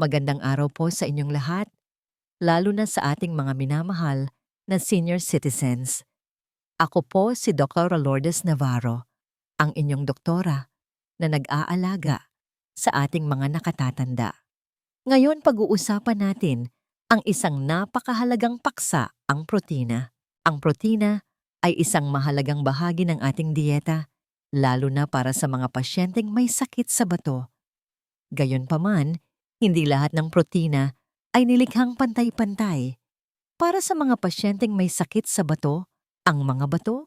Magandang araw po sa inyong lahat, lalo na sa ating mga minamahal na senior citizens. Ako po si Dr. Lourdes Navarro, ang inyong doktora na nag-aalaga sa ating mga nakatatanda. Ngayon pag-uusapan natin ang isang napakahalagang paksa, ang protina. Ang protina ay isang mahalagang bahagi ng ating dieta, lalo na para sa mga pasyenteng may sakit sa bato. Gayunpaman, hindi lahat ng protina ay nilikhang pantay-pantay. Para sa mga pasyenteng may sakit sa bato, ang mga bato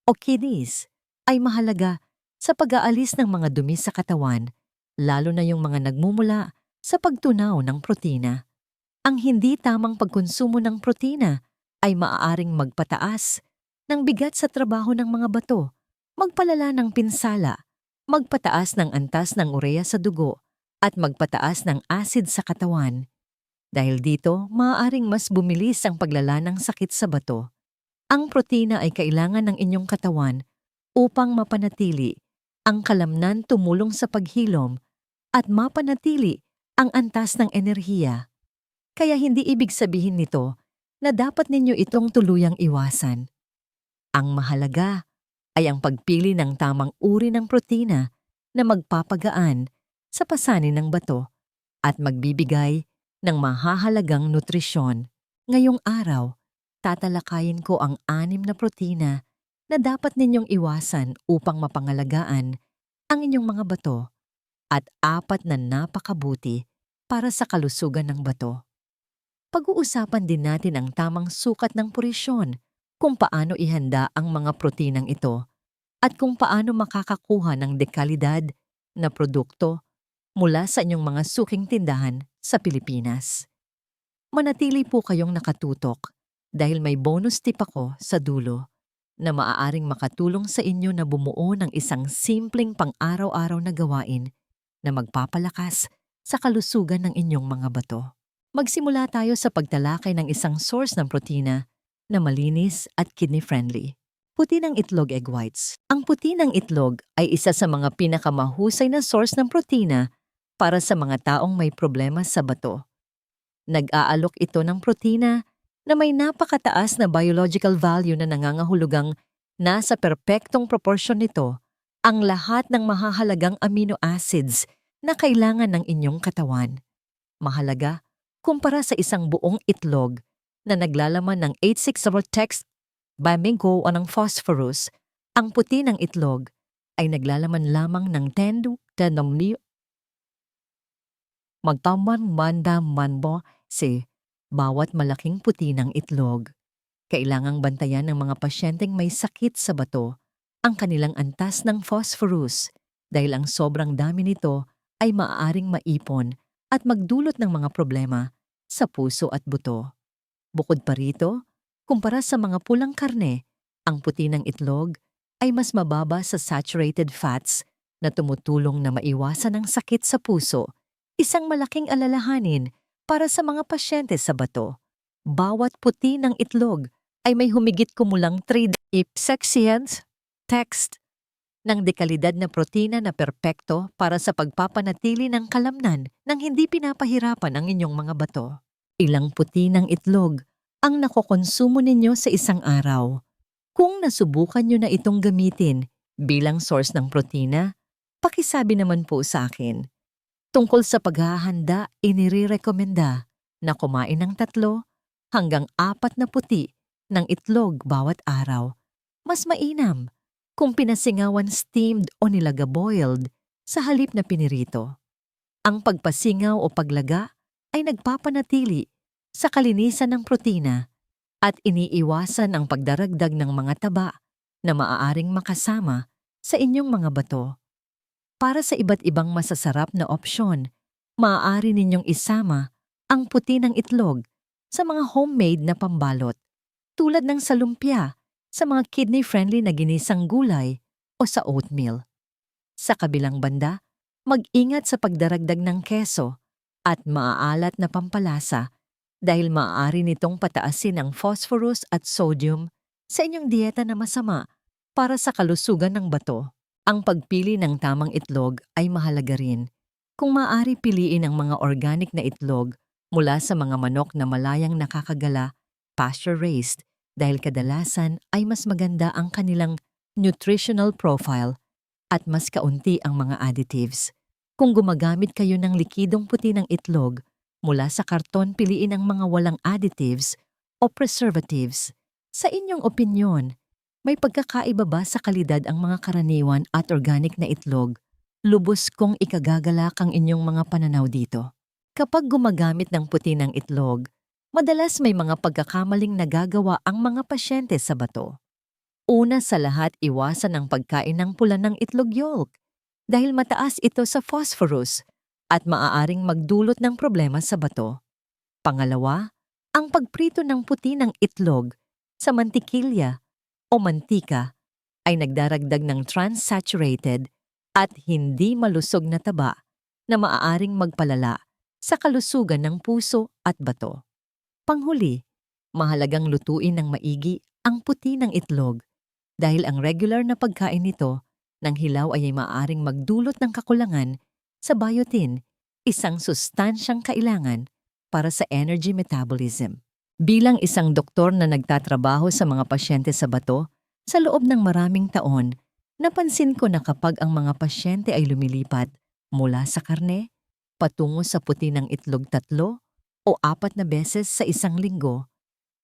o kidneys ay mahalaga sa pag-aalis ng mga dumi sa katawan, lalo na yung mga nagmumula sa pagtunaw ng protina. Ang hindi tamang pagkonsumo ng protina ay maaaring magpataas ng bigat sa trabaho ng mga bato, magpalala ng pinsala, magpataas ng antas ng urea sa dugo, at magpataas ng acid sa katawan. Dahil dito, maaaring mas bumilis ang paglala ng sakit sa bato. Ang protina ay kailangan ng inyong katawan upang mapanatili ang kalamnan, tumulong sa paghilom at mapanatili ang antas ng enerhiya. Kaya hindi ibig sabihin nito na dapat ninyo itong tuluyang iwasan. Ang mahalaga ay ang pagpili ng tamang uri ng protina na magpapagaan sa pasanin ng bato at magbibigay ng mahahalagang nutrisyon. Ngayong araw, tatalakayin ko ang 6 na protina na dapat ninyong iwasan upang mapangalagaan ang inyong mga bato at 4 na napakabuti para sa kalusugan ng bato. Pag-uusapan din natin ang tamang sukat ng purisyon, kung paano ihanda ang mga protinang ito at kung paano makakakuha ng dekalidad na produkto mula sa inyong mga suking tindahan sa Pilipinas. Manatili po kayong nakatutok dahil may bonus tip ako sa dulo na maaaring makatulong sa inyo na bumuo ng isang simpleng pang-araw-araw na gawain na magpapalakas sa kalusugan ng inyong mga bato. Magsimula tayo sa pagtalakay ng isang source ng protina na malinis at kidney-friendly. Puti ng itlog egg whites. Ang puti ng itlog ay isa sa mga pinakamahusay na source ng protina para sa mga taong may problema sa bato. Nag-aalok ito ng protina na may napakataas na biological value na nangangahulugang nasa perpektong proporsyon nito ang lahat ng mahahalagang amino acids na kailangan ng inyong katawan. Mahalaga kumpara sa isang buong itlog na naglalaman ng 86 Bamingo o ng phosphorus, ang puti ng itlog ay naglalaman lamang ng 10 to 10 magtaman-manda-manbo si bawat malaking puti ng itlog. Kailangang bantayan ng mga pasyenteng may sakit sa bato ang kanilang antas ng phosphorus dahil ang sobrang dami nito ay maaaring maipon at magdulot ng mga problema sa puso at buto. Bukod pa rito, kumpara sa mga pulang karne, ang puti ng itlog ay mas mababa sa saturated fats na tumutulong na maiwasan ang sakit sa puso, isang malaking alalahanin para sa mga pasyente sa bato. Bawat puti ng itlog ay may humigit kumulang 3 seconds text ng dekalidad na protina na perpekto para sa pagpapanatili ng kalamnan nang hindi pinapahirapan ang inyong mga bato. Ilang puti ng itlog ang nakokonsumo ninyo sa isang araw. Kung nasubukan nyo na itong gamitin bilang source ng protina, pakisabi naman po sa akin. Tungkol sa paghahanda, inirekomenda na kumain ng 3 hanggang 4 na puti ng itlog bawat araw. Mas mainam kung pinasingawan steamed o nilaga-boiled sa halip na pinirito. Ang pagpasingaw o paglaga ay nagpapanatili sa kalinisan ng protina at iniiwasan ang pagdaragdag ng mga taba na maaaring makasama sa inyong mga bato. Para sa iba't ibang masasarap na opsyon, maaari ninyong isama ang puti ng itlog sa mga homemade na pambalot tulad ng sa lumpia, sa mga kidney-friendly na ginisang gulay o sa oatmeal. Sa kabilang banda, mag-ingat sa pagdaragdag ng keso at maaalat na pampalasa dahil maaari nitong pataasin ang phosphorus at sodium sa inyong dieta na masama para sa kalusugan ng bato. Ang pagpili ng tamang itlog ay mahalaga rin. Kung maaari piliin ang mga organic na itlog mula sa mga manok na malayang nakakagala, pasture-raised, dahil kadalasan ay mas maganda ang kanilang nutritional profile at mas kaunti ang mga additives. Kung gumagamit kayo ng likidong puti ng itlog mula sa karton, piliin ang mga walang additives o preservatives. Sa inyong opinyon, may pagkakaiba ba sa kalidad ang mga karaniwan at organic na itlog? Lubos kong ikagagalak ang inyong mga pananaw dito. Kapag gumagamit ng puti ng itlog, madalas may mga pagkakamaling nagagawa ang mga pasyente sa bato. Una sa lahat, iwasan ang pagkain ng pula ng itlog yolk dahil mataas ito sa phosphorus at maaaring magdulot ng problema sa bato. Pangalawa, ang pagprito ng puti ng itlog sa mantikilya o mantika ay nagdaragdag ng trans-saturated at hindi malusog na taba na maaaring magpalala sa kalusugan ng puso at bato. Panghuli, mahalagang lutuin ng maigi ang puti ng itlog dahil ang regular na pagkain nito ng hilaw ay maaaring magdulot ng kakulangan sa biotin, isang sustansyang kailangan para sa energy metabolism. Bilang isang doktor na nagtatrabaho sa mga pasyente sa bato, sa loob ng maraming taon, napansin ko na kapag ang mga pasyente ay lumilipat mula sa karne patungo sa puti ng itlog 3 o 4 na beses sa isang linggo,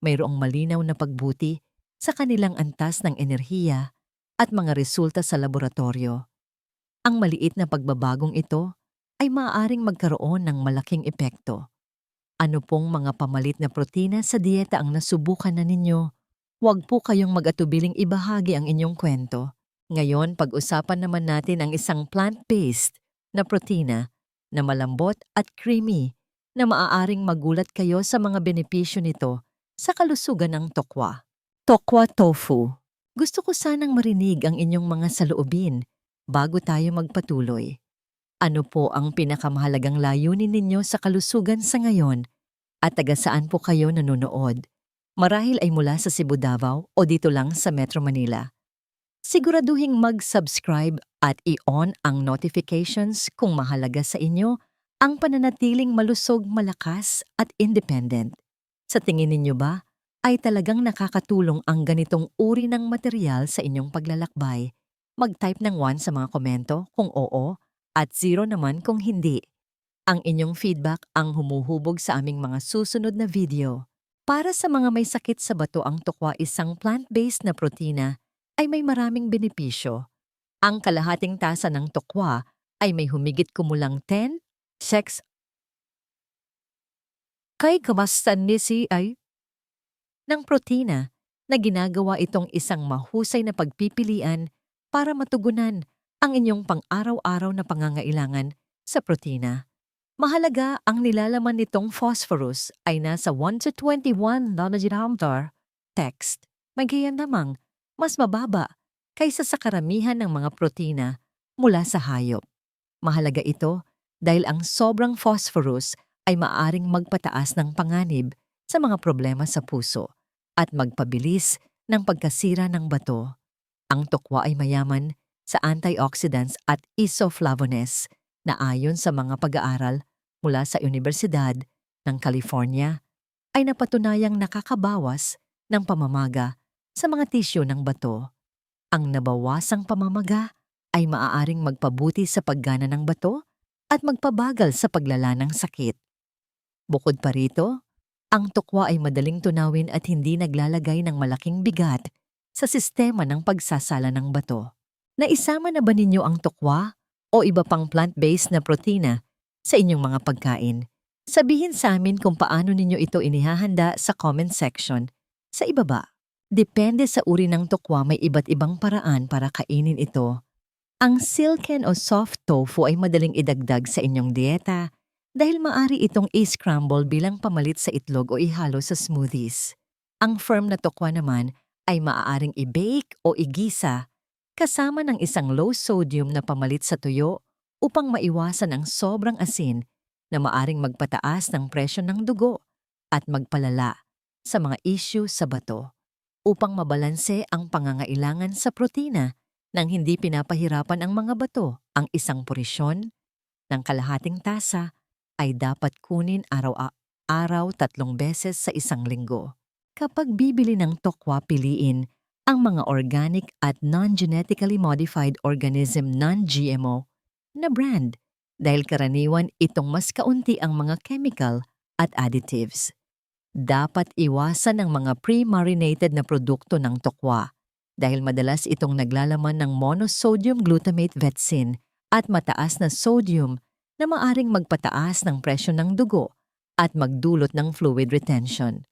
mayroong malinaw na pagbuti sa kanilang antas ng enerhiya at mga resulta sa laboratorio. Ang maliit na pagbabagong ito ay maaaring magkaroon ng malaking epekto. Ano pong mga pamalit na protina sa dieta ang nasubukan na ninyo? Huwag po kayong mag-atubiling ibahagi ang inyong kwento. Ngayon, pag-usapan naman natin ang isang plant-based na protina na malambot at creamy na maaaring magulat kayo sa mga benepisyo nito sa kalusugan ng tokwa. Tokwa tofu. Gusto ko sanang marinig ang inyong mga saloobin bago tayo magpatuloy. Ano po ang pinakamahalagang layunin ninyo sa kalusugan sa ngayon at taga saan po kayo nanonood? Marahil ay mula sa Cebu, Davao o dito lang sa Metro Manila. Siguraduhing mag-subscribe at i-on ang notifications kung mahalaga sa inyo ang pananatiling malusog, malakas at independent. Sa tingin ninyo ba ay talagang nakakatulong ang ganitong uri ng material sa inyong paglalakbay? Mag-type ng 1 sa mga komento kung oo at 0 naman kung hindi. Ang inyong feedback ang humuhubog sa aming mga susunod na video. Para sa mga may sakit sa bato, ang tokwa, isang plant-based na protina, ay may maraming benepisyo. Ang kalahating tasa ng tokwa ay may humigit kumulang 10 6 kay kamastanisi ay ng protina na ginagawa itong isang mahusay na pagpipilian para matugunan ang inyong pang-araw-araw na pangangailangan sa protina. Mahalaga ang nilalaman nitong phosphorus ay nasa 1 to 21 nanogram/text. Magayon namang mas mababa kaysa sa karamihan ng mga protina mula sa hayop. Mahalaga ito dahil ang sobrang phosphorus ay maaaring magpataas ng panganib sa mga problema sa puso at magpabilis ng pagkasira ng bato. Ang tokwa ay mayaman sa antioxidants at isoflavones na ayon sa mga pag-aaral mula sa Universidad ng California ay napatunayang nakakabawas ng pamamaga sa mga tisyo ng bato. Ang nabawasang pamamaga ay maaaring magpabuti sa paggana ng bato at magpabagal sa paglala ng sakit. Bukod pa rito, ang tokwa ay madaling tunawin at hindi naglalagay ng malaking bigat sa sistema ng pagsasala ng bato. Naisama na ba ninyo ang tokwa o iba pang plant-based na protina sa inyong mga pagkain? Sabihin sa amin kung paano ninyo ito inihahanda sa comment section sa ibaba. Depende sa uri ng tokwa, may iba't ibang paraan para kainin ito. Ang silken o soft tofu ay madaling idagdag sa inyong dieta dahil maaari itong i-scramble bilang pamalit sa itlog o ihalo sa smoothies. Ang firm na tokwa naman ay maaaring i-bake o igisa kasama ng isang low-sodium na pamalit sa tuyo upang maiwasan ang sobrang asin na maaring magpataas ng presyon ng dugo at magpalala sa mga issue sa bato. Upang mabalanse ang pangangailangan sa protina nang hindi pinapahirapan ang mga bato, ang isang porsyon ng kalahating tasa ay dapat kunin araw 3 beses sa isang linggo. Kapag bibili ng tokwa, piliin ang mga organic at non-genetically modified organism non-GMO na brand dahil karaniwan itong mas kaunti ang mga chemical at additives. Dapat iwasan ang mga pre-marinated na produkto ng tokwa dahil madalas itong naglalaman ng monosodium glutamate vetsin at mataas na sodium na maaring magpataas ng presyo ng dugo at magdulot ng fluid retention.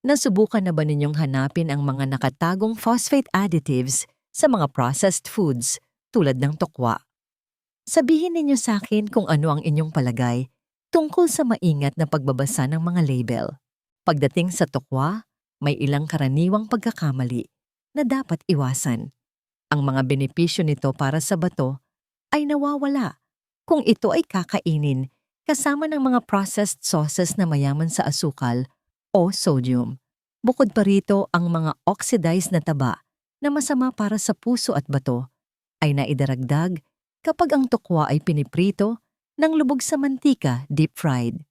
Nasubukan na ba ninyong hanapin ang mga nakatagong phosphate additives sa mga processed foods tulad ng tokwa? Sabihin ninyo sa akin kung ano ang inyong palagay tungkol sa maingat na pagbabasa ng mga label. Pagdating sa tokwa, may ilang karaniwang pagkakamali na dapat iwasan. Ang mga benepisyo nito para sa bato ay nawawala kung ito ay kakainin kasama ng mga processed sauces na mayaman sa asukal o sodium. Bukod pa rito, ang mga oxidized na taba na masama para sa puso at bato ay naidaragdag kapag ang tokwa ay piniprito ng lubog sa mantika, deep fried.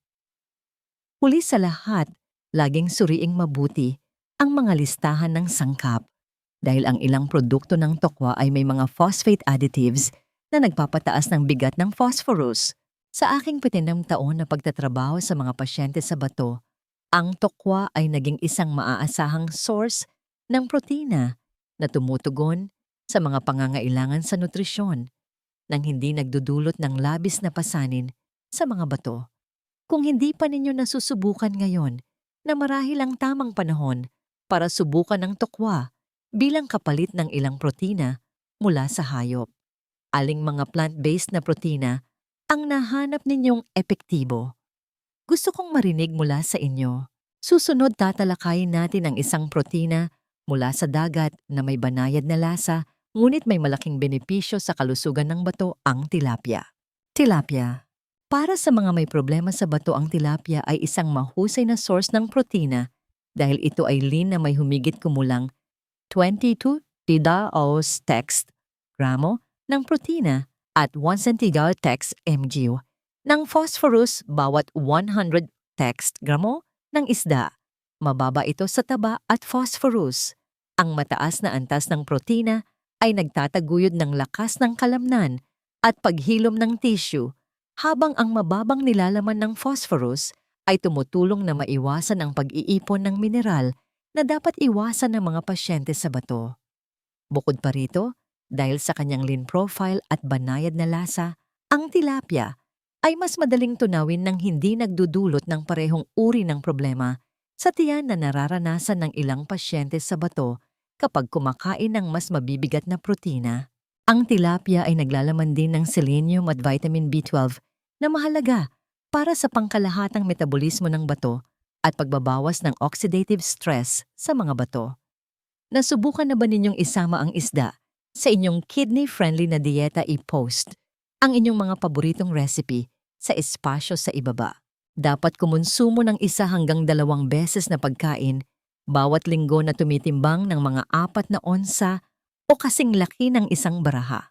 Huli sa lahat, laging suriing mabuti ang mga listahan ng sangkap dahil ang ilang produkto ng tokwa ay may mga phosphate additives na nagpapataas ng bigat ng phosphorus. Sa aking 7 taon na pagtatrabaho sa mga pasyente sa bato, ang tokwa ay naging isang maaasahang source ng protina na tumutugon sa mga pangangailangan sa nutrisyon nang hindi nagdudulot ng labis na pasanin sa mga bato. Kung hindi pa ninyo nasusubukan ngayon, na marahil ang tamang panahon para subukan ang tokwa bilang kapalit ng ilang protina mula sa hayop. Aling mga plant-based na protina ang nahanap ninyong epektibo? Gusto kong marinig mula sa inyo. Susunod, tatalakayin natin ang isang protina mula sa dagat na may banayad na lasa ngunit may malaking benepisyo sa kalusugan ng bato, ang tilapia. Tilapia. Para sa mga may problema sa bato, ang tilapia ay isang mahusay na source ng protina dahil ito ay lean na may humigit kumulang 22 text gramo ng protina at 1 text mg ng phosphorus bawat 100 text gramo ng isda. Mababa ito sa taba at phosphorus. Ang mataas na antas ng protina ay nagtataguyod ng lakas ng kalamnan at paghilom ng tissue, habang ang mababang nilalaman ng phosphorus ay tumutulong na maiwasan ang pag-iipon ng mineral na dapat iwasan ng mga pasyente sa bato. Bukod pa rito, dahil sa kanyang lean profile at banayad na lasa, ang tilapia ay mas madaling tunawin ng hindi nagdudulot ng parehong uri ng problema sa tiyan na nararanasan ng ilang pasyente sa bato kapag kumakain ng mas mabibigat na protina. Ang tilapia ay naglalaman din ng selenium at vitamin B12 na mahalaga para sa pangkalahatang metabolismo ng bato at pagbabawas ng oxidative stress sa mga bato. Nasubukan na ba ninyong isama ang isda sa inyong kidney-friendly na dieta? I-post ang inyong mga paboritong recipe sa espasyo sa ibaba. Dapat kumonsumo ng 1 hanggang 2 beses na pagkain bawat linggo na tumitimbang ng mga 4 na onsa o kasing laki ng isang baraha.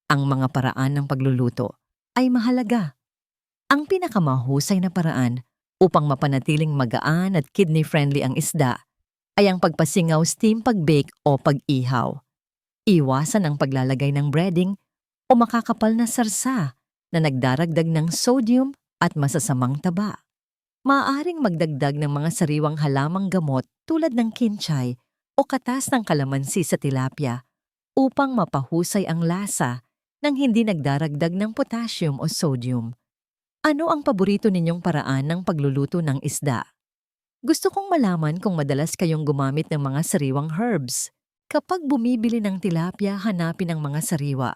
Ang mga paraan ng pagluluto ay mahalaga. Ang pinakamahusay na paraan upang mapanatiling magaan at kidney-friendly ang isda ay ang pagpasingaw, steam, pag-bake o pag-ihaw. Iwasan ang paglalagay ng breading o makakapal na sarsa na nagdaragdag ng sodium at masasamang taba. Maaaring magdagdag ng mga sariwang halamang gamot tulad ng kinchay o katas ng kalamansi sa tilapia upang mapahusay ang lasa nang hindi nagdaragdag ng potassium o sodium. Ano ang paborito ninyong paraan ng pagluluto ng isda? Gusto kong malaman kung madalas kayong gumamit ng mga sariwang herbs. Kapag bumibili ng tilapia, hanapin ang mga sariwa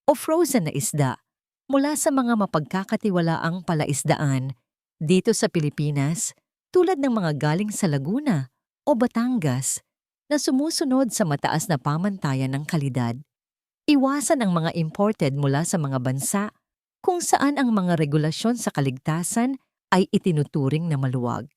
o frozen na isda mula sa mga mapagkakatiwalaang palaisdaan dito sa Pilipinas, tulad ng mga galing sa Laguna o Batangas na sumusunod sa mataas na pamantayan ng kalidad. Iwasan ang mga imported mula sa mga bansa kung saan ang mga regulasyon sa kaligtasan ay itinuturing na maluwag.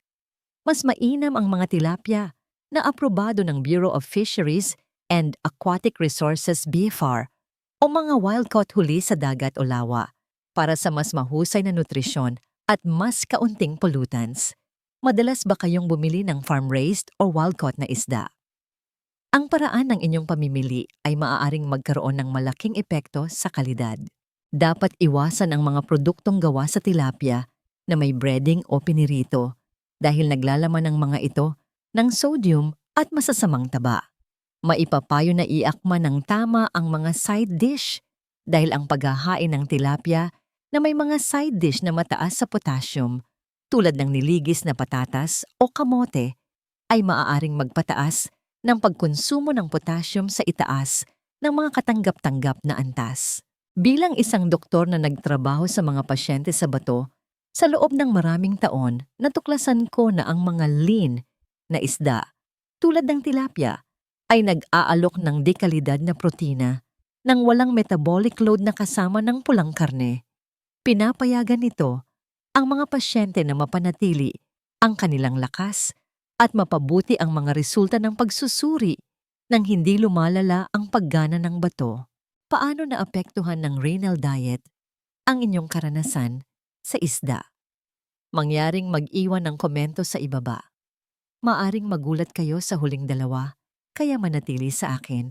Mas mainam ang mga tilapia na aprobado ng Bureau of Fisheries and Aquatic Resources BFR o mga wild-caught huli sa dagat o lawa para sa mas mahusay na nutrisyon at mas kaunting pollutants. Madalas ba kayong bumili ng farm-raised o wild-caught na isda? Ang paraan ng inyong pamimili ay maaaring magkaroon ng malaking epekto sa kalidad. Dapat iwasan ang mga produktong gawa sa tilapia na may breading o pinirito dahil naglalaman ng mga ito ng sodium at masasamang taba. Maipapayo na iakma ng tama ang mga side dish dahil ang paghahain ng tilapia na may mga side dish na mataas sa potassium tulad ng niligis na patatas o kamote ay maaaring magpataas ng pagkonsumo ng potassium sa itaas ng mga katanggap-tanggap na antas. Bilang isang doktor na nagtrabaho sa mga pasyente sa bato, sa loob ng maraming taon, natuklasan ko na ang mga lean na isda tulad ng tilapia ay nag-aalok ng dekalidad na protina nang walang metabolic load na kasama ng pulang karne. Pinapayagan nito ang mga pasyente na mapanatili ang kanilang lakas at mapabuti ang mga resulta ng pagsusuri nang hindi lumalala ang paggana ng bato. Paano naapektuhan ng renal diet ang inyong karanasan sa isda? Mangyaring mag-iwan ng komento sa ibaba. Maaring magulat kayo sa huling dalawa, kaya manatili sa akin.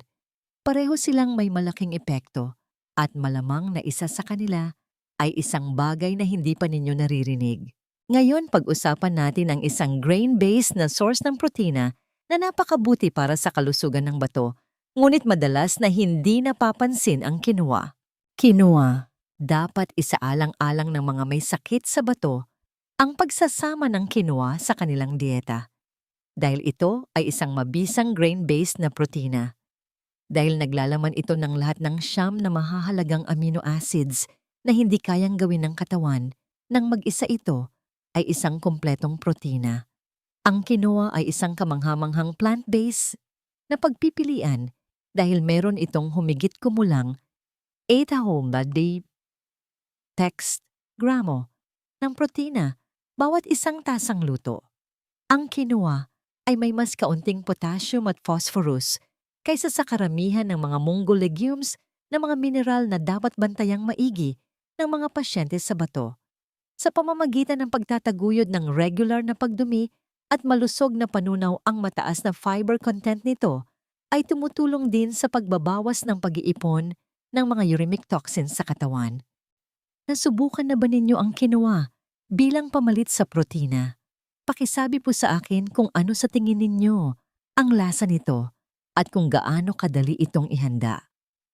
Pareho silang may malaking epekto at malamang na isa sa kanila ay isang bagay na hindi pa ninyo naririnig. Ngayon pag-usapan natin ang isang grain-based na source ng protina na napakabuti para sa kalusugan ng bato, ngunit madalas na hindi napapansin ang quinoa. Quinoa, dapat isaalang-alang ng mga may sakit sa bato ang pagsasama ng quinoa sa kanilang dieta. Dahil ito ay isang mabisang grain-based na protina. Dahil naglalaman ito ng lahat ng siyam na mahahalagang amino acids na hindi kayang gawin ng katawan nang mag-isa ito ay isang kumpletong protina. Ang quinoa ay isang kamanghamanghang plant-based na pagpipilian dahil meron itong humigit kumulang 800 gramo ng protina bawat isang tasang luto. Ang quinoa ay may mas kaunting potassium at phosphorus kaysa sa karamihan ng mga munggo legumes na mga mineral na dapat bantayang maigi ng mga pasyente sa bato. Sa pamamagitan ng pagtataguyod ng regular na pagdumi at malusog na panunaw ang mataas na fiber content nito, ay tumutulong din sa pagbabawas ng pag-iipon ng mga uremic toxins sa katawan. Nasubukan na ba ninyo ang quinoa bilang pamalit sa protina? Pakisabi po sa akin kung ano sa tingin ninyo ang lasa nito at kung gaano kadali itong ihanda.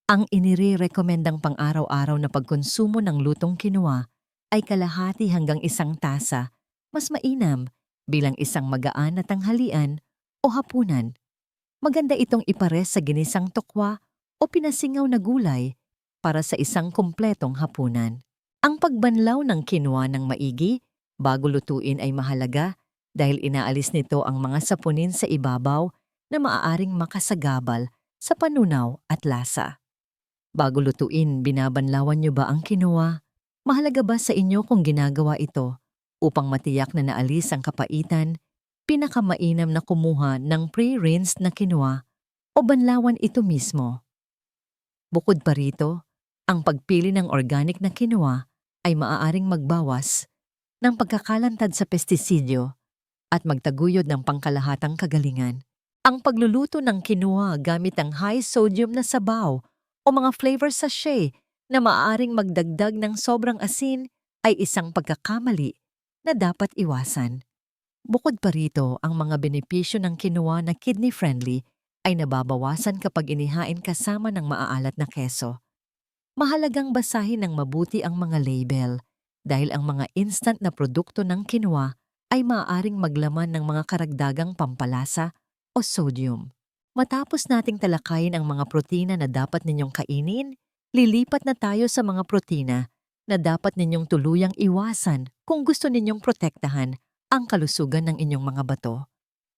Ang inire-rekomendang pang-araw-araw na pagkonsumo ng lutong quinoa ay kalahati hanggang isang tasa, mas mainam bilang isang magaan na tanghalian o hapunan. Maganda itong ipares sa ginisang tokwa o pinasingaw na gulay para sa isang kumpletong hapunan. Ang pagbanlaw ng quinoa ng maigi bago lutuin ay mahalaga dahil inaalis nito ang mga sapunin sa ibabaw na maaaring makasagabal sa panunaw at lasa. Bago lutuin, binabanlawan niyo ba ang quinoa? Mahalaga ba sa inyo kung ginagawa ito upang matiyak na naalis ang kapaitan? Pinakamainam na kumuha ng pre-rinsed na quinoa o banlawan ito mismo. Bukod pa rito, ang pagpili ng organic na quinoa ay maaaring magbawas ng pagkakalantad sa pestisidyo at magtaguyod ng pangkalahatang kagalingan. Ang pagluluto ng quinoa gamit ang high-sodium na sabaw o mga flavor sachet na maaaring magdagdag ng sobrang asin ay isang pagkakamali na dapat iwasan. Bukod pa rito, ang mga benepisyo ng quinoa na kidney-friendly ay nababawasan kapag inihain kasama ng maaalat na keso. Mahalagang basahin ng mabuti ang mga label dahil ang mga instant na produkto ng quinoa ay maaaring maglaman ng mga karagdagang pampalasa o sodium. Matapos nating talakayin ang mga protina na dapat ninyong kainin, lilipat na tayo sa mga protina na dapat ninyong tuluyang iwasan kung gusto ninyong protektahan ang kalusugan ng inyong mga bato.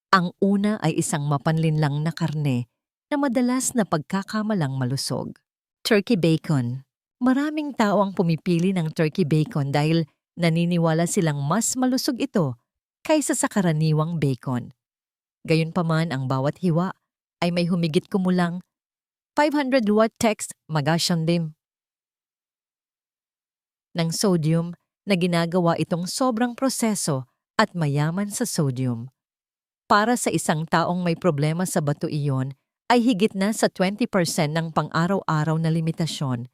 Ang una ay isang mapanlinlang na karne na madalas na pagkakamalang malusog. Turkey bacon. Maraming tao ang pumipili ng turkey bacon dahil naniniwala silang mas malusog ito kaysa sa karaniwang bacon. Gayunpaman, ang bawat hiwa ay may humigit kumulang 500 watt text magasyandem ng sodium na ginagawa itong sobrang proseso at mayaman sa sodium. Para sa isang taong may problema sa bato iyon ay higit na sa 20% ng pang-araw-araw na limitasyon.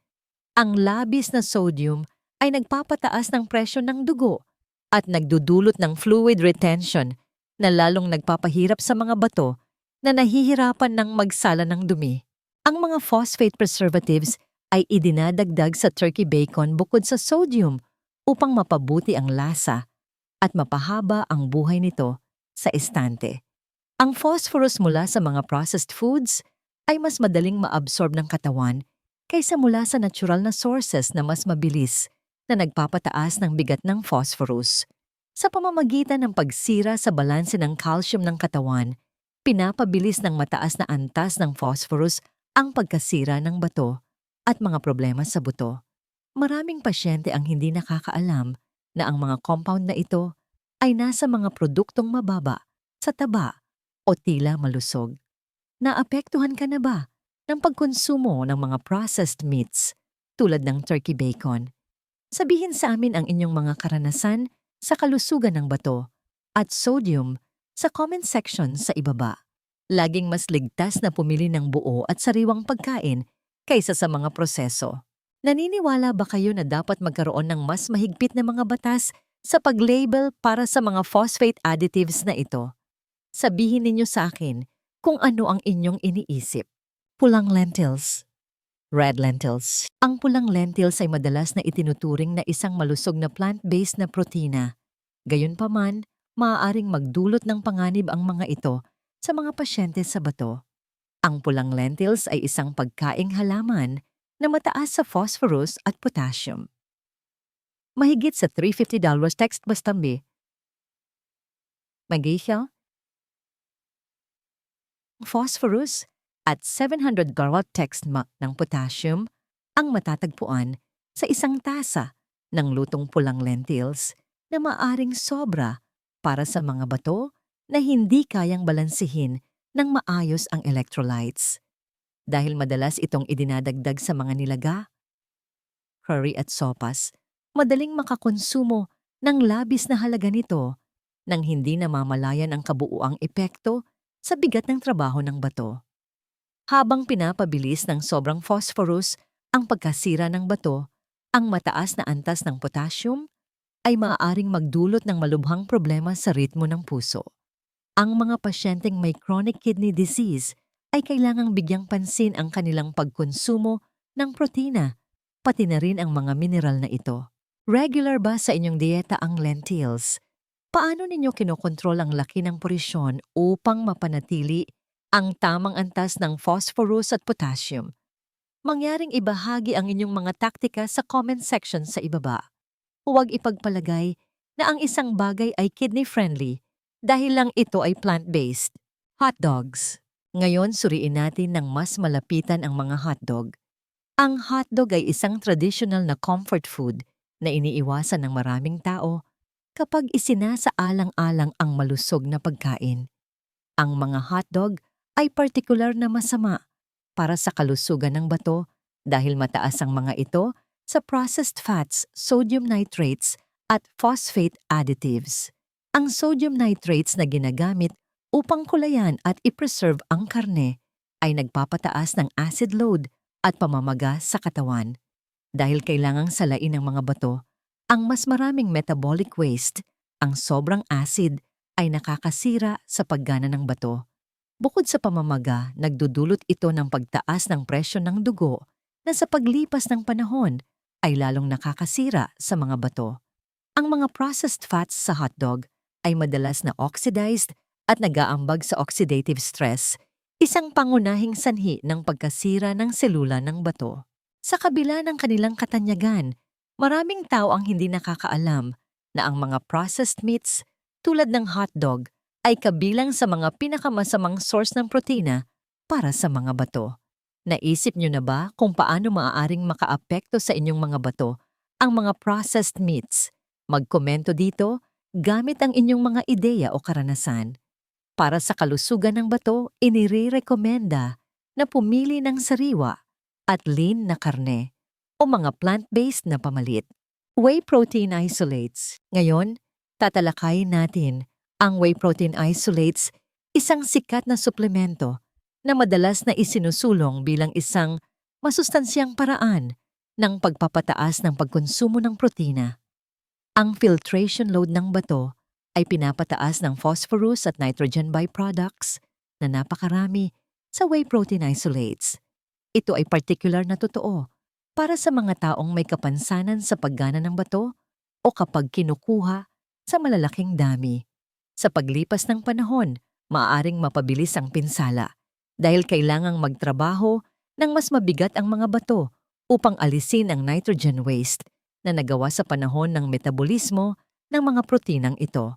Ang labis na sodium ay nagpapataas ng presyo ng dugo at nagdudulot ng fluid retention na lalong nagpapahirap sa mga bato na nahihirapan ng magsala ng dumi. Ang mga phosphate preservatives ay idinadagdag sa turkey bacon bukod sa sodium upang mapabuti ang lasa at mapahaba ang buhay nito sa estante. Ang phosphorus mula sa mga processed foods ay mas madaling maabsorb ng katawan kaysa mula sa natural na sources na mas mabilis na nagpapataas ng bigat ng phosphorus. Sa pamamagitan ng pagsira sa balanse ng calcium ng katawan, pinapabilis ng mataas na antas ng phosphorus ang pagkasira ng bato at mga problema sa buto. Maraming pasyente ang hindi nakakaalam na ang mga compound na ito ay nasa mga produktong mababa, sa taba, o tila malusog. Naapektuhan ka na ba ng pagkonsumo ng mga processed meats tulad ng turkey bacon? Sabihin sa amin ang inyong mga karanasan sa kalusugan ng bato at sodium sa comment section sa ibaba. Laging mas ligtas na pumili ng buo at sariwang pagkain kaysa sa mga proseso. Naniniwala ba kayo na dapat magkaroon ng mas mahigpit na mga batas sa pag-label para sa mga phosphate additives na ito? Sabihin ninyo sa akin kung ano ang inyong iniisip. Pulang lentils. Red lentils. Ang pulang lentils ay madalas na itinuturing na isang malusog na plant-based na protina. Gayunpaman, maaaring magdulot ng panganib ang mga ito sa mga pasyente sa bato. Ang pulang lentils ay isang pagkaing halaman na mataas sa phosphorus at potassium. Mahigit sa $350 text bastambi. Magisya, phosphorus at 700 text ng potassium ang matatagpuan sa isang tasa ng lutong pulang lentils na maaring sobra para sa mga bato na hindi kayang balansihin ng maayos ang electrolytes. Dahil madalas itong idinadagdag sa mga nilaga, curry at sopas, madaling makakonsumo ng labis na halaga nito nang hindi namamalayan ang kabuuang epekto sa bigat ng trabaho ng bato. Habang pinapabilis ng sobrang phosphorus ang pagkasira ng bato, ang mataas na antas ng potassium ay maaaring magdulot ng malubhang problema sa ritmo ng puso. Ang mga pasyenteng may chronic kidney disease ay kailangang bigyang pansin ang kanilang pagkonsumo ng protina, pati na rin ang mga mineral na ito. Regular ba sa inyong dieta ang lentils? Paano ninyo kinokontrol ang laki ng porsyon upang mapanatili ang tamang antas ng phosphorus at potassium? Mangyaring ibahagi ang inyong mga taktika sa comment section sa ibaba. Huwag ipagpalagay na ang isang bagay ay kidney-friendly dahil lang ito ay plant-based. Hot dogs. Ngayon suriin natin ng mas malapitan ang mga hotdog. Ang hotdog ay isang traditional na comfort food na iniiwasan ng maraming tao kapag isinasaalang-alang ang malusog na pagkain. Ang mga hotdog ay partikular na masama para sa kalusugan ng bato dahil mataas ang mga ito sa processed fats, sodium nitrates at phosphate additives. Ang sodium nitrates na ginagamit upang kulayan at i-preserve ang karne ay nagpapataas ng acid load at pamamaga sa katawan. Dahil kailangang salain ng mga bato, ang mas maraming metabolic waste, ang sobrang acid ay nakakasira sa paggana ng bato. Bukod sa pamamaga, nagdudulot ito ng pagtaas ng presyo ng dugo na sa paglipas ng panahon ay lalong nakakasira sa mga bato. Ang mga processed fats sa hotdog ay madalas na oxidized at nag-aambag sa oxidative stress, isang pangunahing sanhi ng pagkasira ng selula ng bato. Sa kabila ng kanilang katanyagan, maraming tao ang hindi nakakaalam na ang mga processed meats tulad ng hotdog ay kabilang sa mga pinakamasamang source ng protina para sa mga bato. Naisip nyo na ba kung paano maaaring makaapekto sa inyong mga bato ang mga processed meats? Magkomento dito gamit ang inyong mga ideya o karanasan. Para sa kalusugan ng bato, inirekomenda na pumili ng sariwa at lean na karne o mga plant-based na pamalit. Whey protein isolates. Ngayon, tatalakayin natin ang whey protein isolates, isang sikat na suplemento na madalas na isinusulong bilang isang masustansyang paraan ng pagpapataas ng pagkonsumo ng protina. Ang filtration load ng bato ay pinapataas ng phosphorus at nitrogen byproducts na napakarami sa whey protein isolates. Ito ay particular na totoo para sa mga taong may kapansanan sa paggana ng bato o kapag kinukuha sa malalaking dami. Sa paglipas ng panahon, maaaring mapabilis ang pinsala dahil kailangang magtrabaho ng mas mabigat ang mga bato upang alisin ang nitrogen waste na nagawa sa panahon ng metabolismo ng mga proteinang ito.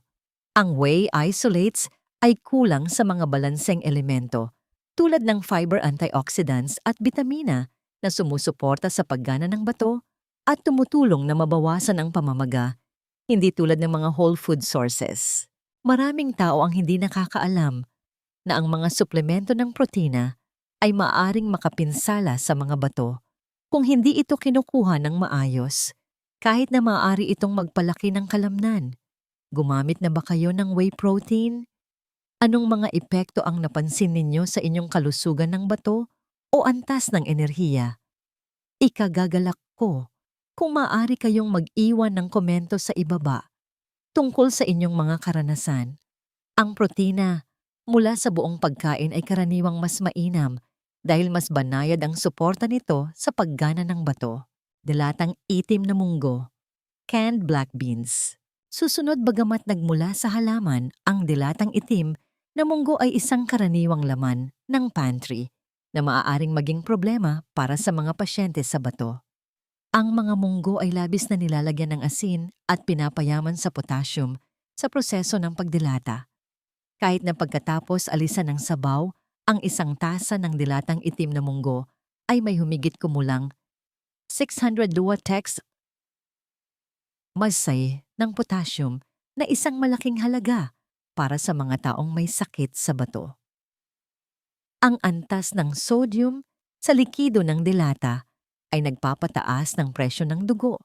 Ang whey isolates ay kulang sa mga balanseng elemento tulad ng fiber antioxidants at bitamina na sumusuporta sa paggana ng bato at tumutulong na mabawasan ang pamamaga, hindi tulad ng mga whole food sources. Maraming tao ang hindi nakakaalam na ang mga suplemento ng protina ay maaaring makapinsala sa mga bato kung hindi ito kinukuha ng maayos, kahit na maaari itong magpalaki ng kalamnan. Gumamit na ba kayo ng whey protein? Anong mga epekto ang napansin ninyo sa inyong kalusugan ng bato o antas ng enerhiya? Ikagagalak ko kung maaari kayong mag-iwan ng komento sa ibaba tungkol sa inyong mga karanasan. Ang protina mula sa buong pagkain ay karaniwang mas mainam dahil mas banayad ang suporta nito sa paggana ng bato. Dilatang itim na munggo, canned black beans. Susunod, bagamat nagmula sa halaman, ang dilatang itim na munggo ay isang karaniwang laman ng pantry na maaaring maging problema para sa mga pasyente sa bato. Ang mga munggo ay labis na nilalagyan ng asin at pinapayaman sa potassium sa proseso ng pagdilata. Kahit na pagkatapos alisan ng sabaw, ang isang tasa ng dilatang itim na munggo ay may humigit kumulang 600 text masay ng potassium na isang malaking halaga para sa mga taong may sakit sa bato. Ang antas ng sodium sa likido ng dilata ay nagpapataas ng presyo ng dugo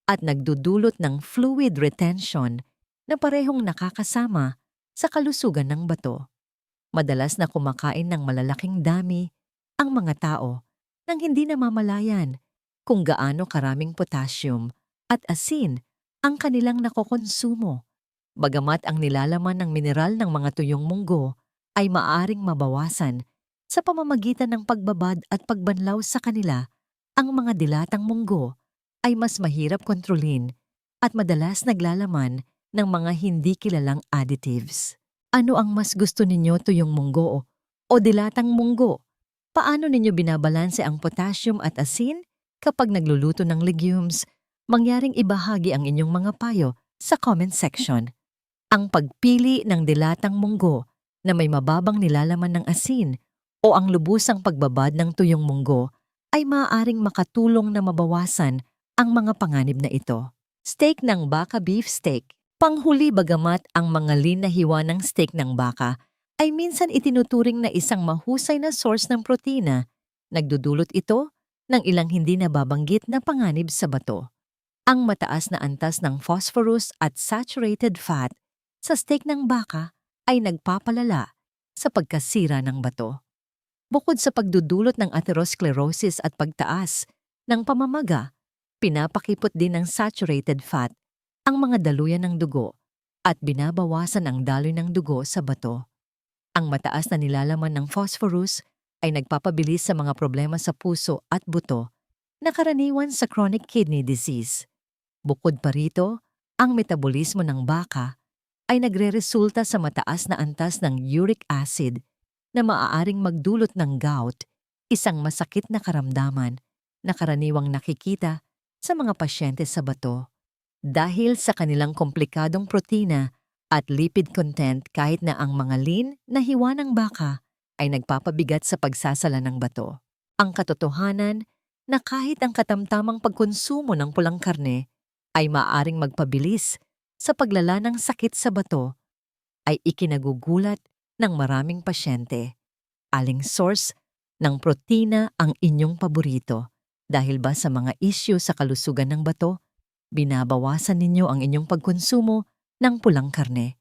at nagdudulot ng fluid retention na parehong nakakasama sa kalusugan ng bato. Madalas na kumakain ng malalaking dami ang mga tao nang hindi namamalayan kung gaano karaming potassium at asin ang kanilang nakokonsumo. Bagamat ang nilalaman ng mineral ng mga tuyong munggo ay maaaring mabawasan sa pamamagitan ng pagbabad at pagbanlaw sa kanila, ang mga dilatang munggo ay mas mahirap kontrolin at madalas naglalaman ng mga hindi kilalang additives. Ano ang mas gusto ninyo, tuyong munggo o dilatang munggo? Paano ninyo binabalanse ang potassium at asin kapag nagluluto ng legumes? Mangyaring ibahagi ang inyong mga payo sa comment section. Ang pagpili ng dilatang munggo na may mababang nilalaman ng asin o ang lubusang pagbabad ng tuyong munggo ay maaaring makatulong na mabawasan ang mga panganib na ito. Steak ng baka, beef steak. Panghuli, bagamat ang mga lean na hiwa ng steak ng baka ay minsan itinuturing na isang mahusay na source ng protina, nagdudulot ito ng ilang hindi nababanggit na panganib sa bato. Ang mataas na antas ng phosphorus at saturated fat sa steak ng baka ay nagpapalala sa pagkasira ng bato. Bukod sa pagdudulot ng atherosclerosis at pagtaas ng pamamaga, pinapakipot din ng saturated fat ang mga daluyan ng dugo at binabawasan ang daloy ng dugo sa bato. Ang mataas na nilalaman ng phosphorus ay nagpapabilis sa mga problema sa puso at buto na karaniwan sa chronic kidney disease. Bukod pa rito, ang metabolismo ng baka ay nagreresulta sa mataas na antas ng uric acid na maaaring magdulot ng gout, isang masakit na karamdaman na karaniwang nakikita sa mga pasyente sa bato. Dahil sa kanilang komplikadong protina at lipid content, kahit na ang mga lean na hiwa ng baka ay nagpapabigat sa pagsasala ng bato. Ang katotohanan na kahit ang katamtamang pagkonsumo ng pulang karne ay maaaring magpabilis sa paglala ng sakit sa bato ay ikinagugulat ng maraming pasyente. Aling source ng protina ang inyong paborito? Dahil ba sa mga isyu sa kalusugan ng bato? binabawasan ninyo ang inyong pagkonsumo ng pulang karne.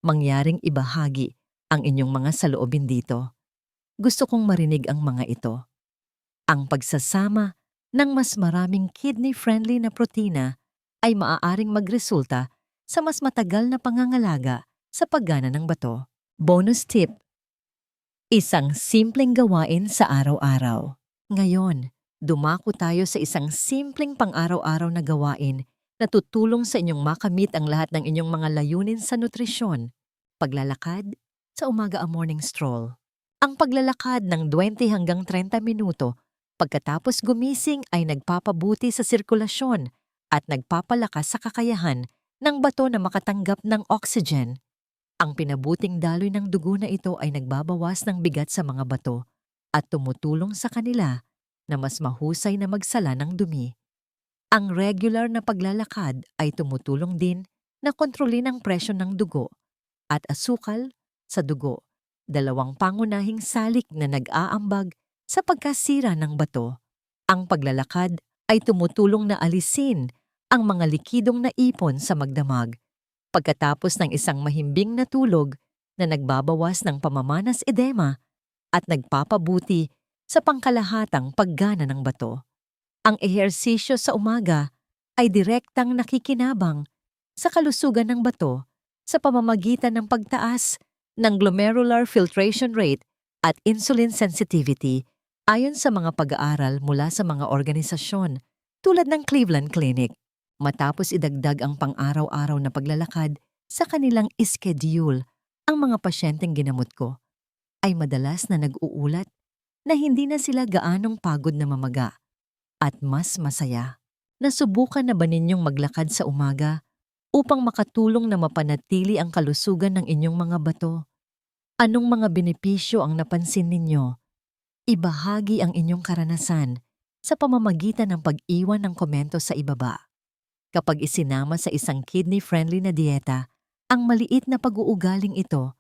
Mangyaring ibahagi ang inyong mga saloobin dito. Gusto kong marinig ang mga ito. Ang pagsasama ng mas maraming kidney-friendly na protina ay maaaring magresulta sa mas matagal na pangangalaga sa paggana ng bato. Bonus tip: isang simpleng gawain sa araw-araw. Ngayon, dumako tayo sa isang simpleng pang-araw-araw na gawain na tutulong sa inyong makamit ang lahat ng inyong mga layunin sa nutrisyon. Paglalakad sa umaga, a morning stroll. Ang paglalakad ng 20 hanggang 30 minuto pagkatapos gumising ay nagpapabuti sa sirkulasyon at nagpapalakas sa kakayahan ng bato na makatanggap ng oxygen. Ang pinabuting daloy ng dugo na ito ay nagbabawas ng bigat sa mga bato at tumutulong sa kanila na mas mahusay na magsala ng dumi. Ang regular na paglalakad ay tumutulong din na kontrolin ang presyon ng dugo at asukal sa dugo, dalawang pangunahing salik na nag-aambag sa pagkasira ng bato. Ang paglalakad ay tumutulong na alisin ang mga likidong naipon sa magdamag pagkatapos ng isang mahimbing na tulog na nagbabawas ng pamamanas edema at nagpapabuti sa pangkalahatang paggana ng bato. Ang ehersisyo sa umaga ay direktang nakikinabang sa kalusugan ng bato sa pamamagitan ng pagtaas ng glomerular filtration rate at insulin sensitivity ayon sa mga pag-aaral mula sa mga organisasyon tulad ng Cleveland Clinic. Matapos idagdag ang pang-araw-araw na paglalakad sa kanilang schedule, ang mga pasyenteng ginamot ko ay madalas na nag-uulat na hindi na sila gaanong pagod na mamaga at mas masaya. Nasubukan na ba ninyong maglakad sa umaga upang makatulong na mapanatili ang kalusugan ng inyong mga bato? Anong mga benepisyo ang napansin ninyo? Ibahagi ang inyong karanasan sa pamamagitan ng pag-iwan ng komento sa ibaba. Kapag isinama sa isang kidney-friendly na dieta, ang maliit na pag-uugaling ito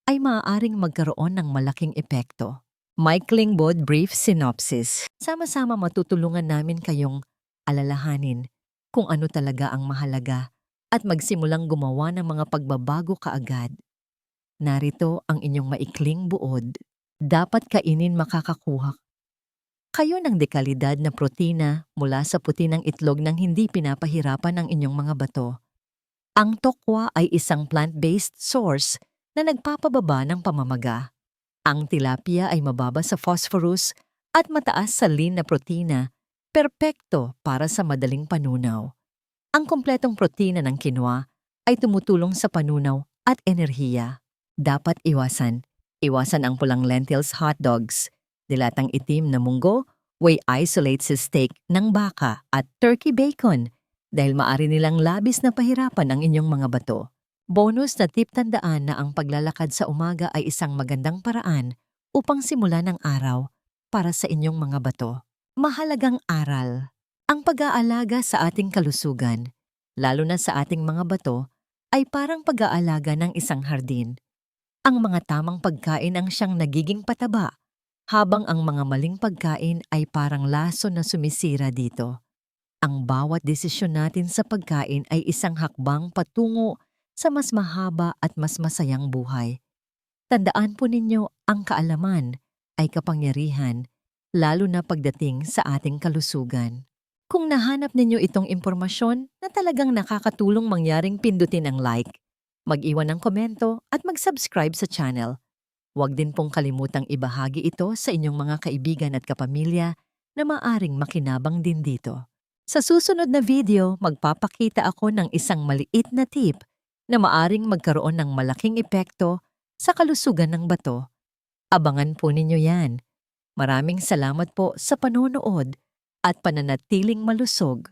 ay maaaring magkaroon ng malaking epekto. Maikling bod brief synopsis. Sama-sama matutulungan namin kayong alalahanin kung ano talaga ang mahalaga at magsimulang gumawa ng mga pagbabago kaagad. Narito ang inyong maikling buod. Dapat kainin makakakuha kayo ng dekalidad na protina mula sa puti ng itlog nang hindi pinapahirapan ang inyong mga bato. Ang tokwa ay isang plant-based source na nagpapababa ng pamamaga. Ang tilapia ay mababa sa phosphorus at mataas sa lean na protina, perpekto para sa madaling panunaw. Ang kumpletong protina ng quinoa ay tumutulong sa panunaw at enerhiya. Dapat iwasan ang pulang lentils hotdogs, dilatang itim na munggo, whey isolate sa steak ng baka at turkey bacon dahil maaari nilang labis na pahirapan ang inyong mga bato. Bonus na tip: tandaan na ang paglalakad sa umaga ay isang magandang paraan upang simulan ang araw para sa inyong mga bato. Mahalagang aral: ang pag-aalaga sa ating kalusugan, lalo na sa ating mga bato, ay parang pag-aalaga ng isang hardin. Ang mga tamang pagkain ang siyang nagiging pataba, habang ang mga maling pagkain ay parang laso na sumisira dito. Ang bawat desisyon natin sa pagkain ay isang hakbang patungo sa mas mahaba at mas masayang buhay. Tandaan po ninyo, ang kaalaman ay kapangyarihan, lalo na pagdating sa ating kalusugan. Kung nahanap ninyo itong impormasyon na talagang nakakatulong, mangyaring pindutin ang like, mag-iwan ng komento at mag-subscribe sa channel. Huwag din pong kalimutang ibahagi ito sa inyong mga kaibigan at kapamilya na maaring makinabang din dito. Sa susunod na video, magpapakita ako ng isang maliit na tip na maaring magkaroon ng malaking epekto sa kalusugan ng bato. Abangan po ninyo yan. Maraming salamat po sa panonood at pananatiling malusog.